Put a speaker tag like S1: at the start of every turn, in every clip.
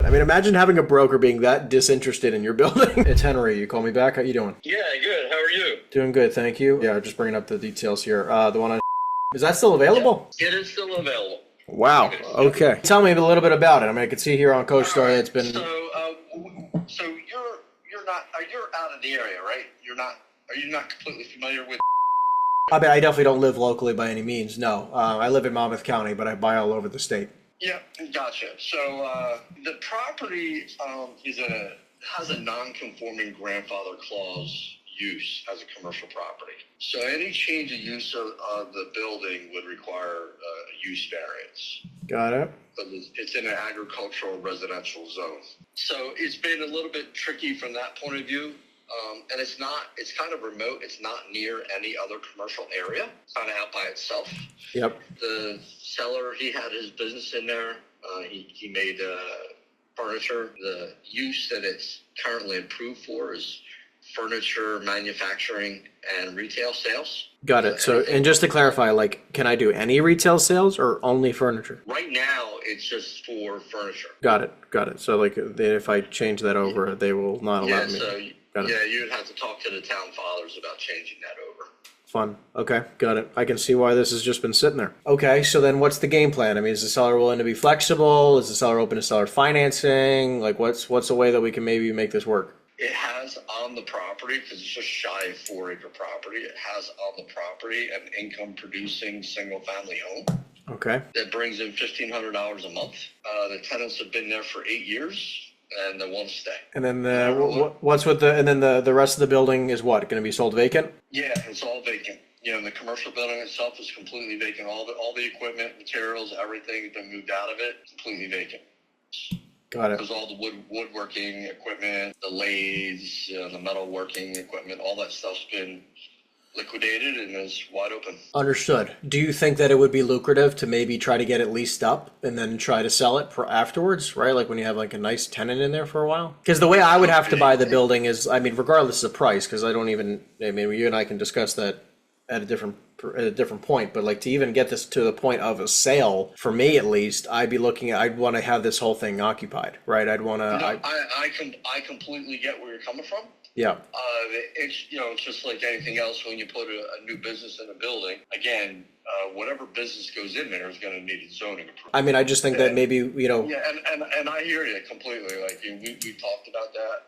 S1: I mean, imagine having a broker being that disinterested in your building. It's Henry. You call me back. How you doing?
S2: Yeah, good. How are you?
S1: Doing good, thank you. Yeah, just bringing up the details here. The one on is that still available?
S2: It is still available.
S1: Wow. Okay. Tell me a little bit about it. I mean, I can see here on CoStar that's been.
S2: So you're out of the area, right? Are you not completely familiar with?
S1: I mean, I definitely don't live locally by any means. No, I live in Monmouth County, but I buy all over the state.
S2: Yeah, gotcha. So the property has a non-conforming grandfather clause use as a commercial property. So any change of use of the building would require a use variance.
S1: Got it.
S2: But it's in an agricultural residential zone. So it's been a little bit tricky from that point of view. And it's kind of remote. It's not near any other commercial area. It's kind of out by itself.
S1: Yep.
S2: The seller, he had his business in there. He made furniture. The use that it's currently approved for is furniture manufacturing and retail sales.
S1: Got it. So, and just to clarify, like, can I do any retail sales or only furniture?
S2: Right now, it's just for furniture.
S1: Got it. Got it. So, like, if I change that over, they will not allow me.
S2: So, you'd have to talk to the town fathers about changing that over.
S1: Fun. Okay, got it. I can see why this has just been sitting there. Okay, so then what's the game plan? I mean, is the seller willing to be flexible? Is the seller open to seller financing? Like, what's a way that we can maybe make this work?
S2: It has on the property, because it's just shy of 4-acre property, it has on the property an income-producing single-family home.
S1: Okay.
S2: That brings in $1,500 a month. The tenants have been there for 8 years, and they want to stay. And then
S1: what's with the rest of the building is what? Going to be sold vacant?
S2: Yeah, it's all vacant. You know, the commercial building itself is completely vacant. All the equipment, materials, everything has been moved out of it. Completely vacant.
S1: Got it.
S2: Because all the woodworking equipment, the lathes, the metalworking equipment, all that stuff's been liquidated and is wide open.
S1: Understood. Do you think that it would be lucrative to maybe try to get it leased up and then try to sell it afterwards, right? Like when you have like a nice tenant in there for a while? Because the way I would have to buy the building is, I mean, regardless of the price, because you and I can discuss that at a different point, but like to even get this to the point of a sale, for me at least, I'd want to have this whole thing occupied, right? I'd want to.
S2: I completely get where you're coming from.
S1: Yeah.
S2: It's just like anything else when you put a new business in a building. Again, whatever business goes in there is going to need its zoning approval.
S1: I mean, I just think that maybe
S2: Yeah, and I hear you completely. Like we talked about that.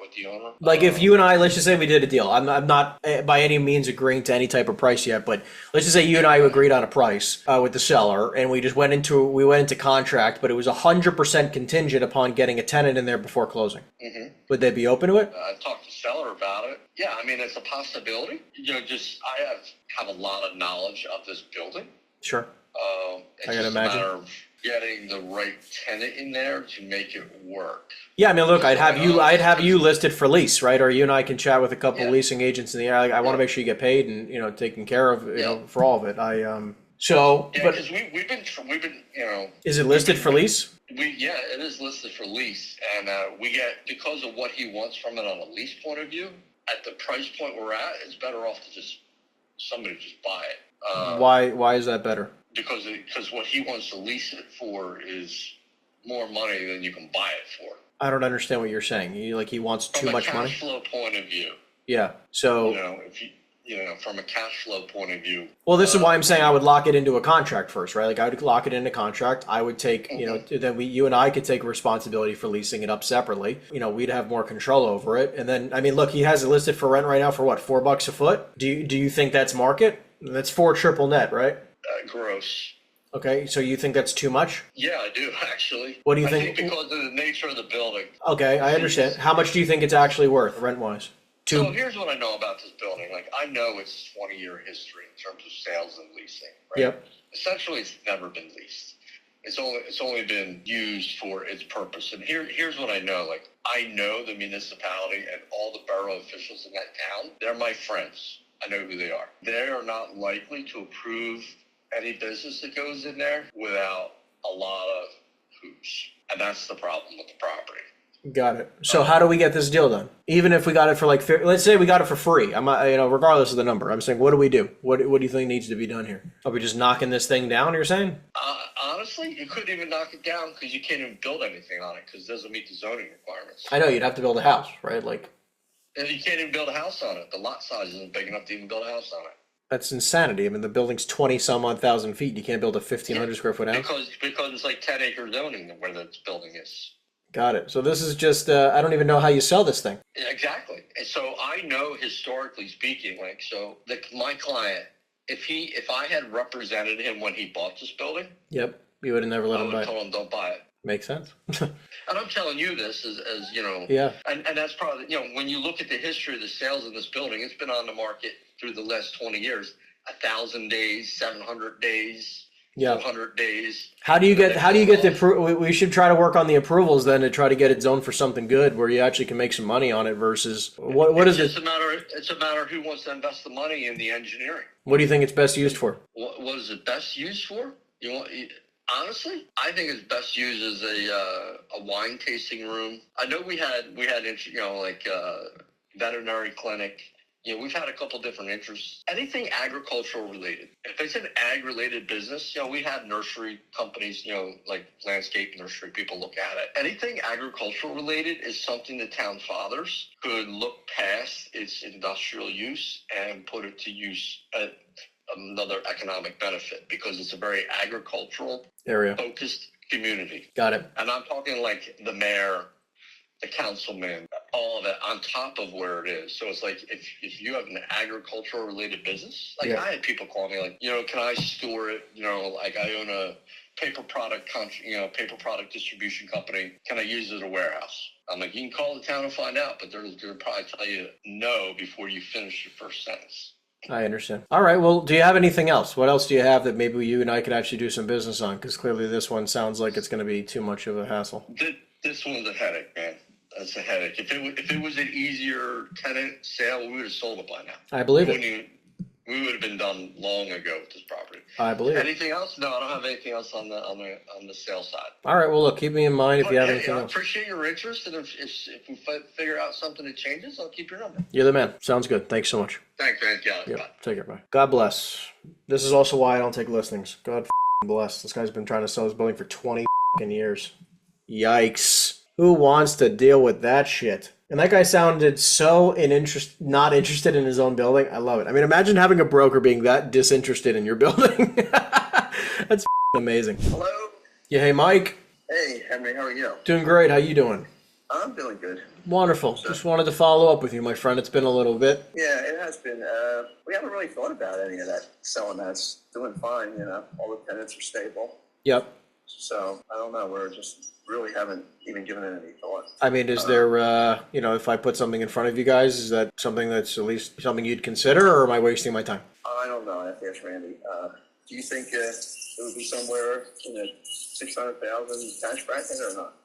S2: With the owner.
S1: Like if you and I, let's just say we did a deal. I'm not by any means agreeing to any type of price yet, but let's just say you and I agreed on a price with the seller, and we just went into contract, but it was 100% contingent upon getting a tenant in there before closing. Mm-hmm. Would they be open to it?
S2: I've talked to the seller about it. Yeah, I mean it's a possibility. I have a lot of knowledge of this building.
S1: Sure.
S2: It's I can imagine. A matter of getting the right tenant in there to make it work.
S1: Yeah, I mean, look, I'd have you listed for lease, right? Or you and I can chat with a couple leasing agents in the area. I want to make sure you get paid and taken care of, for all of it. Because we've been Is it listed for lease?
S2: It is listed for lease, and we get, because of what he wants from it on a lease point of view. At the price point we're at, it's better off to somebody just buy it.
S1: Why is that better?
S2: Because what he wants to lease it for is more money than you can buy it for.
S1: I don't understand what you're saying. He wants too much money?
S2: From a cash flow point of view.
S1: Yeah. So
S2: from a cash flow point of view.
S1: Well, this is why I'm saying I would lock it into a contract first, right? Like I would lock it into contract. I would take, then you and I could take responsibility for leasing it up separately. We'd have more control over it. And then, I mean, look, he has it listed for rent right now for what, $4 a foot? Do you think that's market? That's 4 triple net, right?
S2: Gross.
S1: Okay, so you think that's too much?
S2: Yeah, I do, actually.
S1: What do you
S2: think? Because of the nature of the building.
S1: Okay, I understand. How much do you think it's actually worth, rent-wise?
S2: So here's what I know about this building. Like, I know it's 20-year history in terms of sales and leasing, right?
S1: Yep.
S2: Essentially, it's never been leased. It's only been used for its purpose. And here's what I know. Like, I know the municipality and all the borough officials in that town. They're my friends. I know who they are. They are not likely to approve any business that goes in there without a lot of hoops. And that's the problem with the property.
S1: Got it. So how do we get this deal done? Even if we got it for let's say we got it for free. Regardless of the number, I'm saying, what do we do? What do you think needs to be done here? Are we just knocking this thing down, you're saying?
S2: Honestly, you couldn't even knock it down because you can't even build anything on it because it doesn't meet the zoning requirements.
S1: I know, you'd have to build a house, right? Like,
S2: And you can't even build a house on it. The lot size isn't big enough to even build a house on it.
S1: that's insanity. I mean, the building's 20 some odd thousand feet. You can't build a 1,500 square foot house.
S2: Because it's like 10-acre zoning where this building is.
S1: Got it. So this is just, I don't even know how you sell this thing.
S2: Yeah, exactly. And so I know historically speaking, like, so my client, if I had represented him when he bought this building,
S1: Yep. You would have never let
S2: I
S1: him
S2: would
S1: buy
S2: have
S1: it.
S2: told him don't buy it.
S1: Makes sense.
S2: And I'm telling you this as you know,
S1: Yeah.
S2: and that's probably, you know, when you look at the history of the sales in this building, it's been on the market through the last 20 years, 1,000 days, 700 days,
S1: Yeah.
S2: 400 days.
S1: How do you get the we should try to work on the approvals then to try to get it zoned for something good where you actually can make some money on it versus what is it?
S2: It's a matter of who wants to invest the money in the engineering.
S1: What do you think it's best used for?
S2: What is it best used for? Honestly, I think it's best used as a wine tasting room. I know we had you know, like veterinary clinic. You know, we've had a couple different interests. Anything agricultural related. If it's an ag related business, you know, we have nursery companies, you know, like landscape nursery people look at it. Anything agricultural related is something the town fathers could look past its industrial use and put it to use at another economic benefit because it's a very agricultural
S1: Area.
S2: focused community.
S1: Got it.
S2: And I'm talking like the mayor, the councilman, all of it on top of where it is. So it's like if you have an agricultural related business, like I had people call me like, you know, can I store it? You know, like I own a paper product distribution company. Can I use it as a warehouse? I'm like, you can call the town and find out, but they'll probably tell you no before you finish your first sentence.
S1: I understand. All right. Well, do you have anything else? What else do you have that maybe you and I could actually do some business on? Because clearly this one sounds like it's going to be too much of a hassle.
S2: This one's a headache, man. That's a headache. If it was an easier tenant sale, we would have sold it by now.
S1: I believe it.
S2: We would have been done long ago with this property.
S1: I believe it.
S2: Anything else? No, I don't have anything else on the sales side.
S1: All right. Well, look, keep me in mind if you have anything
S2: I
S1: else.
S2: appreciate your interest, and if we figure out something that changes, I'll keep your number.
S1: You're the man. Sounds good. Thanks so much.
S2: Thanks, man. Yeah.
S1: Yep. Take care. Bye. God bless. This is also why I don't take listings. God bless. This guy's been trying to sell his building for 20 years. Yikes. Who wants to deal with that shit? And that guy sounded so not interested in his own building. I love it. I mean, imagine having a broker being that disinterested in your building. That's amazing.
S3: Hello.
S1: Yeah, hey, Mike.
S3: Hey, Henry. How are you?
S1: Doing great. How you doing?
S3: I'm doing good.
S1: Wonderful. Just wanted to follow up with you, my friend. It's been a little bit.
S3: Yeah, it has been. We haven't really thought about any of that selling. That's doing fine. You know, all the tenants are stable.
S1: Yep.
S3: So I don't know. We're just really haven't even given it any thought.
S1: I mean, is there, if I put something in front of you guys, is that something that's at least something you'd consider, or am I wasting my time?
S3: I don't know. I have to ask Randy. Do you think it would be somewhere in the 600,000 cash bracket or not?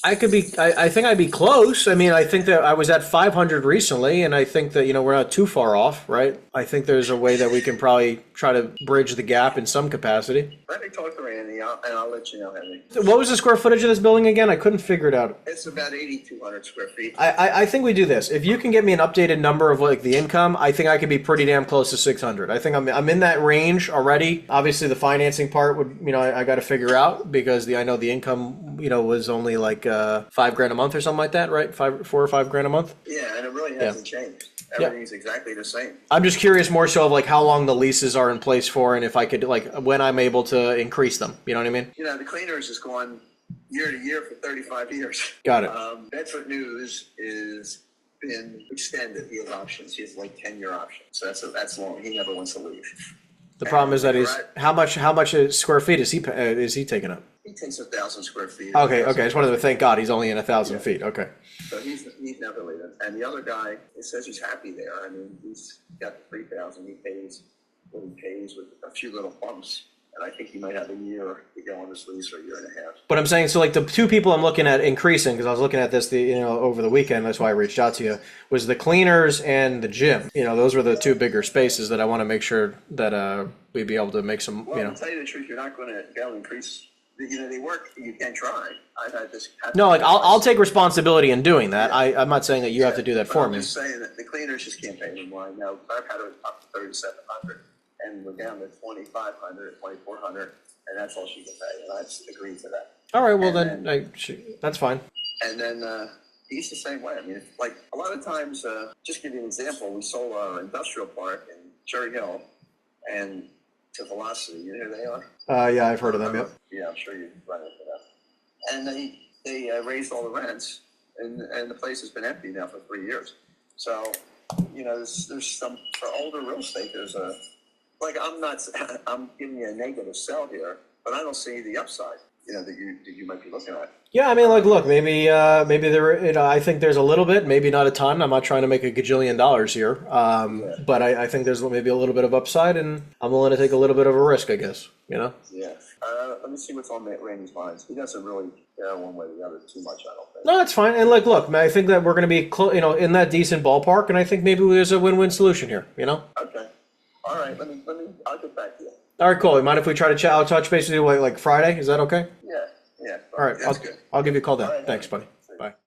S1: I think I'd be close. I mean, I think that I was at 500 recently, and I think that, we're not too far off, right? I think there's a way that we can probably try to bridge the gap in some capacity.
S3: Let me talk to Randy, and I'll let you know, Henry.
S1: What was the square footage of this building again? I couldn't figure it out.
S3: It's about 8,200 square feet.
S1: I think we do this. If you can get me an updated number of like the income, I think I could be pretty damn close to 600. I think I'm in that range already. Obviously, the financing part would, I got to figure out because I know the income, was only like $5,000 a month or something like that, right? $4 or $5,000 a month.
S3: Yeah, and it really hasn't changed. Everything's exactly the same.
S1: I'm just curious more so of like how long the leases are in place for, and if I could like when I'm able to increase them. You know what I mean?
S3: The cleaners has gone year to year for 35 years.
S1: Got it.
S3: Bedford News is been extended. He has options. He has like 10-year options. So that's long. He never wants to leave.
S1: The problem is that how much square feet is he taking up?
S3: He takes 1,000 square feet.
S1: Okay. I just wanted to thank God he's only in 1,000 feet. Okay.
S3: So he's never leaving. And the other guy, it says he's happy there. I mean, he's got the 3,000. He pays what he pays with a few little bumps. And I think he might have a year to go on this lease or a year and a half.
S1: But I'm saying, so like the two people I'm looking at increasing, because I was looking at this, over the weekend. That's why I reached out to you. Was the cleaners and the gym. Those were the two bigger spaces that I want to make sure that we'd be able to make some.
S3: Well, to tell you the truth, you're not going to be able to increase. They work. You can try. I've had this.
S1: No, like I'll take responsibility in doing that. Yeah. I'm not saying that you have to do that for me.
S3: I'm just saying that the cleaners just can't pay anymore. Now I've had it up to 3,700, and we're down to 2,500, 2,400. and that's all she can pay, and I agreed to that.
S1: All right, well
S3: And
S1: then, that's fine.
S3: And then he's the same way. I mean, like a lot of times, just give you an example, we sold our industrial park in Cherry Hill and to Velocity. You know who they are?
S1: Yeah, I've heard of them, yep.
S3: Yeah, I'm sure you've run into them. And they raised all the rents, and the place has been empty now for 3 years. So, you know, there's some, for older real estate, there's a, like I'm giving you a negative sell here, but I don't see the upside, you know, that you might be looking at.
S1: Yeah, I mean, like, look, maybe there, you know, I think there's a little bit, maybe not a ton. I'm not trying to make a gajillion dollars here, but I think there's maybe a little bit of upside, and I'm willing to take a little bit of a risk, I guess. You know?
S3: Yeah. Let me see what's on Randy's mind. He doesn't really care one way or the other too much, I don't think.
S1: No, it's fine. And like, look, man, I think that we're going to be, you know, in that decent ballpark, and I think maybe there's a win-win solution here. You know?
S3: Okay. All right. Let me. I'll get back to you.
S1: All right, cool. You mind if we try to chat? I'll touch base with you like Friday. Is that okay?
S3: Yeah. Yeah.
S1: All right.
S3: That's good.
S1: I'll give you a call then.
S3: All right.
S1: Thanks, buddy.